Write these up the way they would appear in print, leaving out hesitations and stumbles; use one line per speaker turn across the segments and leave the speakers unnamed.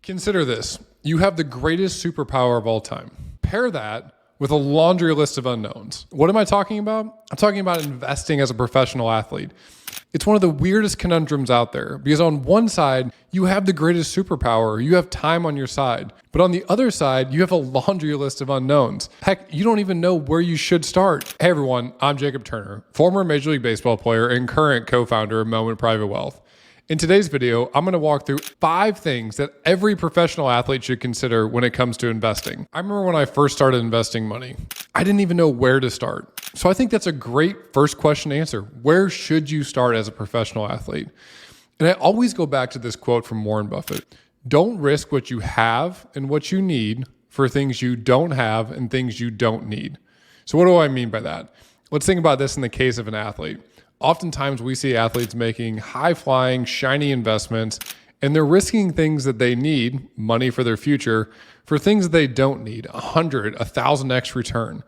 Consider this. You have the greatest superpower of all time. Pair that with a laundry list of unknowns. What am I talking about? I'm talking about investing as a professional athlete. It's one of the weirdest conundrums out there because on one side, you have the greatest superpower. You have time on your side. But on the other side, you have a laundry list of unknowns. Heck, you don't even know where you should start. Hey everyone, I'm Jacob Turner, former Major League Baseball player and current co-founder of Moment Private Wealth. In today's video, I'm going to walk through 5 things that every professional athlete should consider when it comes to investing. I remember when I first started investing money, I didn't even know where to start. So I think that's a great first question to answer. Where should you start as a professional athlete? And I always go back to this quote from Warren Buffett. Don't risk what you have and what you need for things you don't have and things you don't need. So what do I mean by that? Let's think about this in the case of an athlete. Oftentimes we see athletes making high-flying, shiny investments, and they're risking things that they need, money for their future, for things that they don't need, 100, 1,000x return.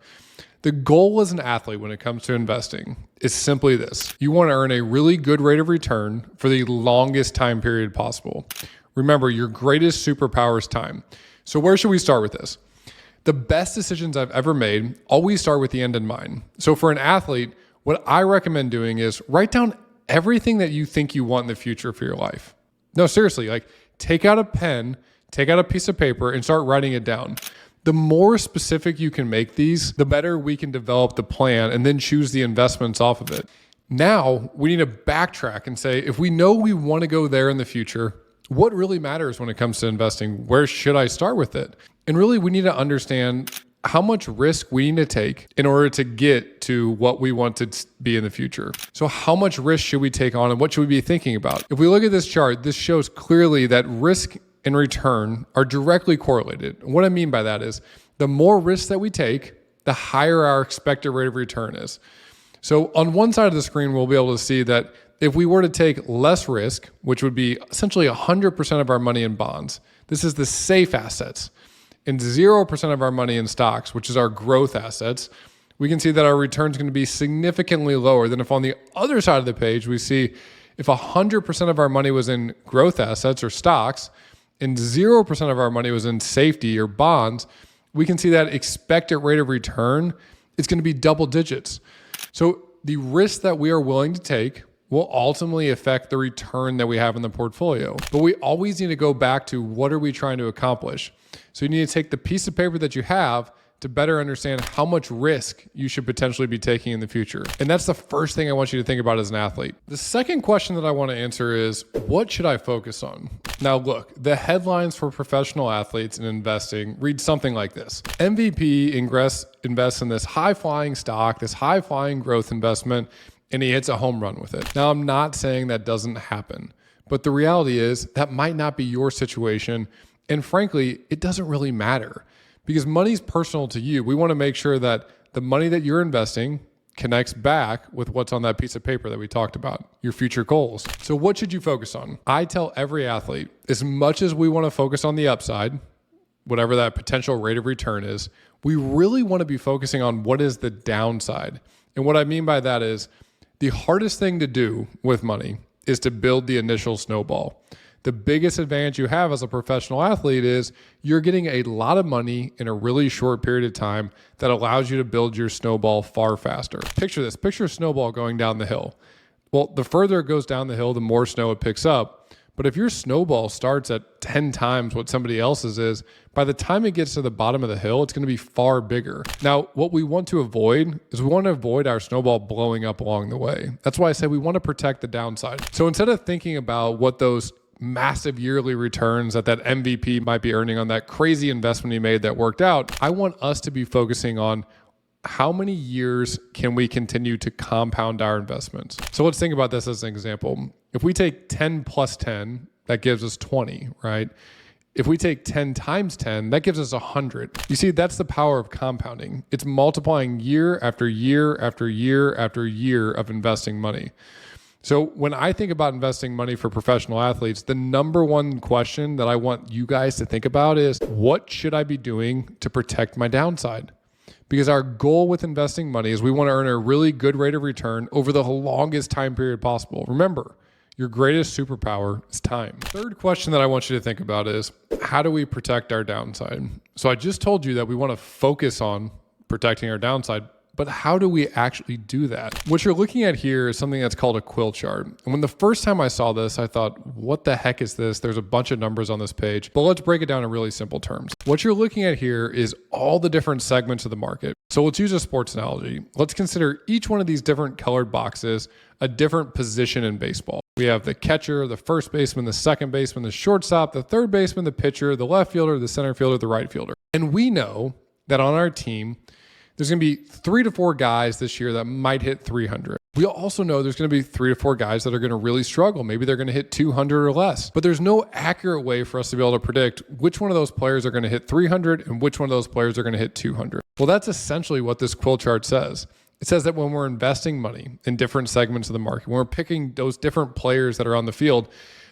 The goal as an athlete when it comes to investing is simply this. You want to earn a really good rate of return for the longest time period possible. Remember, your greatest superpower is time. So where should we start with this? The best decisions I've ever made always start with the end in mind. So for an athlete, what I recommend doing is write down everything that you think you want in the future for your life. No, seriously, like take out a pen, take out a piece of paper and start writing it down. The more specific you can make these, the better we can develop the plan and then choose the investments off of it. Now we need to backtrack and say, if we know we want to go there in the future, what really matters when it comes to investing? Where should I start with it? And really we need to understand how much risk we need to take in order to get to what we want to be in the future. So how much risk should we take on and what should we be thinking about? If we look at this chart, this shows clearly that risk and return are directly correlated. What I mean by that is the more risk that we take, the higher our expected rate of return is. So on one side of the screen, we'll be able to see that if we were to take less risk, which would be essentially 100% of our money in bonds, this is the safe assets, and 0% of our money in stocks, which is our growth assets, we can see that our return is going to be significantly lower than if on the other side of the page, we see if 100% of our money was in growth assets or stocks and 0% of our money was in safety or bonds, we can see that expected rate of return is going to be double digits. So the risk that we are willing to take will ultimately affect the return that we have in the portfolio. But we always need to go back to what are we trying to accomplish? So you need to take the piece of paper that you have to better understand how much risk you should potentially be taking in the future. And that's the first thing I want you to think about as an athlete. The second question that I want to answer is, what should I focus on? Now look, the headlines for professional athletes in investing read something like this. MVP invests in this high-flying stock, this high-flying growth investment, and he hits a home run with it. Now I'm not saying that doesn't happen, but the reality is that might not be your situation. And frankly, it doesn't really matter because money's personal to you. We want to make sure that the money that you're investing connects back with what's on that piece of paper that we talked about, your future goals. So what should you focus on? I tell every athlete, as much as we want to focus on the upside, whatever that potential rate of return is, we really want to be focusing on what is the downside. And what I mean by that is the hardest thing to do with money is to build the initial snowball. The biggest advantage you have as a professional athlete is you're getting a lot of money in a really short period of time that allows you to build your snowball far faster. Picture this, picture a snowball going down the hill. Well, the further it goes down the hill, the more snow it picks up. But if your snowball starts at 10 times what somebody else's is, by the time it gets to the bottom of the hill, it's going to be far bigger. Now, what we want to avoid is we want to avoid our snowball blowing up along the way. That's why I say we want to protect the downside. So instead of thinking about what those massive yearly returns that MVP might be earning on that crazy investment he made that worked out, I want us to be focusing on how many years can we continue to compound our investments. So let's think about this as an example. If we take 10 plus 10, that gives us 20, right? If we take 10 times 10, that gives us 100. You see, that's the power of compounding. It's multiplying year after year after year after year of investing money. So when I think about investing money for professional athletes, the number one question that I want you guys to think about is, what should I be doing to protect my downside? Because our goal with investing money is we want to earn a really good rate of return over the longest time period possible. Remember, Your greatest superpower is time. Third question that I want you to think about is, how do we protect our downside? So I just told you that we want to focus on protecting our downside, but how do we actually do that? What you're looking at here is something that's called a quill chart. And when the first time I saw this, I thought, what the heck is this? There's a bunch of numbers on this page, but let's break it down in really simple terms. What you're looking at here is all the different segments of the market. So let's use a sports analogy. Let's consider each one of these different colored boxes a different position in baseball. We have the catcher, the first baseman, the second baseman, the shortstop, the third baseman, the pitcher, the left fielder, the center fielder, the right fielder. And we know that on our team, there's going to be 3 to 4 guys this year that might hit 300. We also know there's going to be 3 to 4 guys that are going to really struggle. Maybe they're going to hit 200 or less. But there's no accurate way for us to be able to predict which one of those players are going to hit 300 and which one of those players are going to hit 200. Well, that's essentially what this quill chart says. It says that when we're investing money in different segments of the market, when we're picking those different players that are on the field,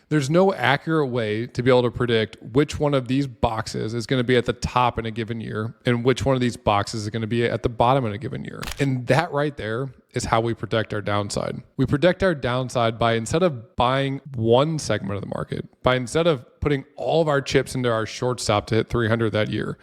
there's no accurate way to be able to predict which one of these boxes is going to be at the top in a given year and which one of these boxes is going to be at the bottom in a given year. And that right there is how we protect our downside. We protect our downside by, instead of buying one segment of the market, by instead of putting all of our chips into our shortstop to hit 300 that year,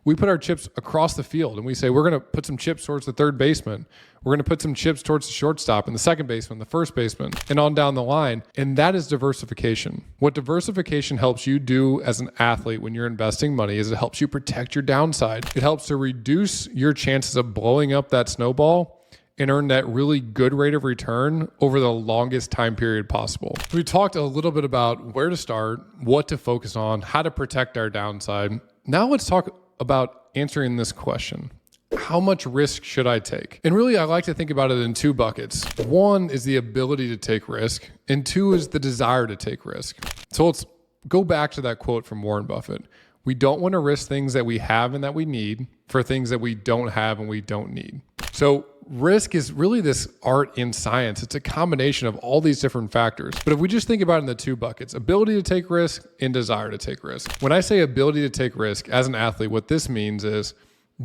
we put our chips across the field and we say, we're going to put some chips towards the third baseman. We're going to put some chips towards the shortstop and the second baseman, the first baseman, and on down the line. And that is diversification. What diversification helps you do as an athlete when you're investing money is it helps you protect your downside. It helps to reduce your chances of blowing up that snowball and earn that really good rate of return over the longest time period possible. We talked a little bit about where to start, what to focus on, how to protect our downside. Now let's talk about answering this question. How much risk should I take? And really, I like to think about it in 2 buckets. 1 is the ability to take risk, and 2 is the desire to take risk. So let's go back to that quote from Warren Buffett. We don't want to risk things that we have and that we need for things that we don't have and we don't need. So risk is really this art in science. It's a combination of all these different factors. But if we just think about it in the 2 buckets, ability to take risk and desire to take risk. When I say ability to take risk as an athlete, what this means is,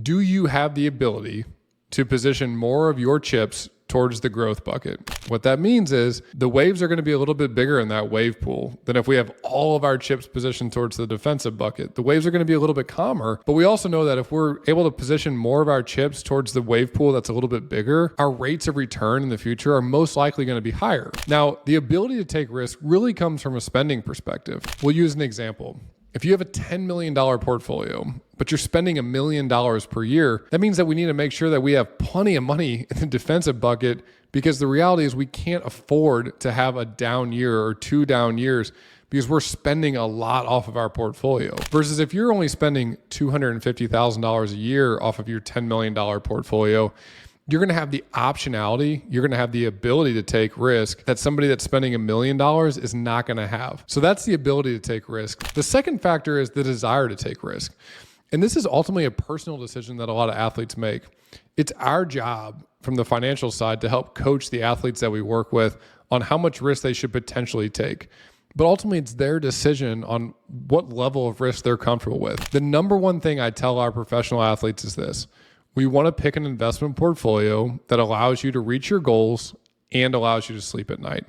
do you have the ability to position more of your chips towards the growth bucket? What that means is the waves are going to be a little bit bigger in that wave pool than if we have all of our chips positioned towards the defensive bucket. The waves are going to be a little bit calmer, but we also know that if we're able to position more of our chips towards the wave pool that's a little bit bigger, our rates of return in the future are most likely going to be higher. Now, the ability to take risk really comes from a spending perspective. We'll use an example. If you have a $10 million portfolio, but you're spending $1 million per year, that means that we need to make sure that we have plenty of money in the defensive bucket, because the reality is we can't afford to have a down year or 2 down years because we're spending a lot off of our portfolio. Versus if you're only spending $250,000 a year off of your $10 million portfolio, you're going to have the optionality, you're going to have the ability to take risk that somebody that's spending $1 million is not going to have. So that's the ability to take risk. The second factor is the desire to take risk. And this is ultimately a personal decision that a lot of athletes make. It's our job from the financial side to help coach the athletes that we work with on how much risk they should potentially take. But ultimately, it's their decision on what level of risk they're comfortable with. The number one thing I tell our professional athletes is this: we want to pick an investment portfolio that allows you to reach your goals and allows you to sleep at night.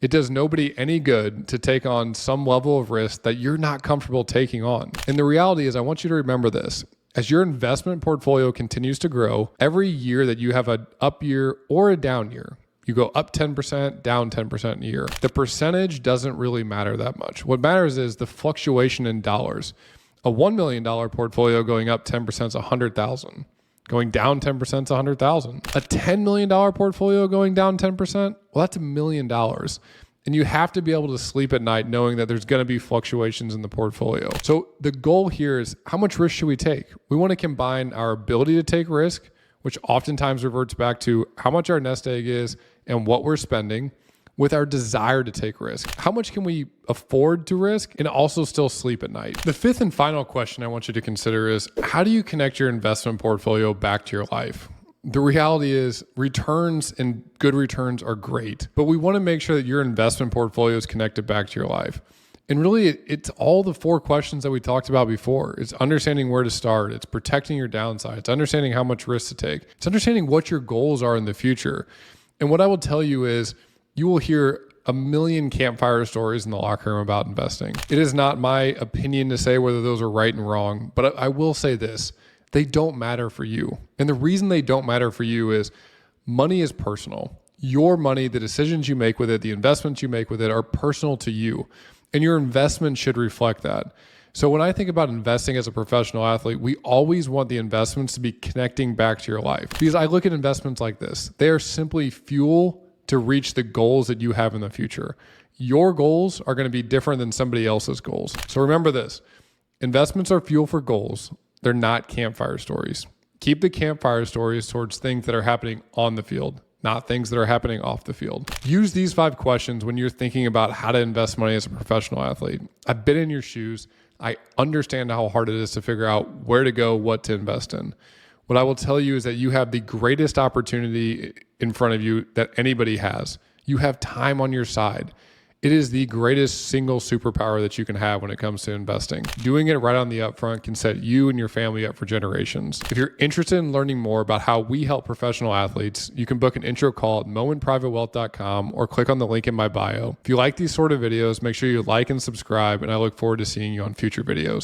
It does nobody any good to take on some level of risk that you're not comfortable taking on. And the reality is, I want you to remember this. As your investment portfolio continues to grow, every year that you have an up year or a down year, you go up 10%, down 10% in a year. The percentage doesn't really matter that much. What matters is the fluctuation in dollars. A $1 million portfolio going up 10% is $100,000. Going down 10% is $100,000. A $10 million portfolio going down 10%, well, that's $1 million. And you have to be able to sleep at night knowing that there's going to be fluctuations in the portfolio. So the goal here is, how much risk should we take? We want to combine our ability to take risk, which oftentimes reverts back to how much our nest egg is and what we're spending, with our desire to take risk. How much can we afford to risk and also still sleep at night? The fifth and final question I want you to consider is, how do you connect your investment portfolio back to your life? The reality is, returns and good returns are great, but we want to make sure that your investment portfolio is connected back to your life. And really, it's all the 4 questions that we talked about before. It's understanding where to start. It's protecting your downside. It's understanding how much risk to take. It's understanding what your goals are in the future. And what I will tell you is, you will hear a million campfire stories in the locker room about investing. It is not my opinion to say whether those are right and wrong, but I will say this: they don't matter for you. And the reason they don't matter for you is money is personal. Your money, the decisions you make with it, the investments you make with it are personal to you. And your investment should reflect that. So when I think about investing as a professional athlete, we always want the investments to be connecting back to your life. Because I look at investments like this. They are simply fuel to reach the goals that you have in the future. Your goals are going to be different than somebody else's goals. So remember this: investments are fuel for goals. They're not campfire stories. Keep the campfire stories towards things that are happening on the field, not things that are happening off the field. Use these 5 questions when you're thinking about how to invest money as a professional athlete. I've been in your shoes. I understand how hard it is to figure out where to go, what to invest in. What I will tell you is that you have the greatest opportunity in front of you that anybody has. You have time on your side. It is the greatest single superpower that you can have when it comes to investing. Doing it right on the upfront can set you and your family up for generations. If you're interested in learning more about how we help professional athletes, you can book an intro call at moenprivatewealth.com or click on the link in my bio. If you like these sort of videos, make sure you like and subscribe, and I look forward to seeing you on future videos.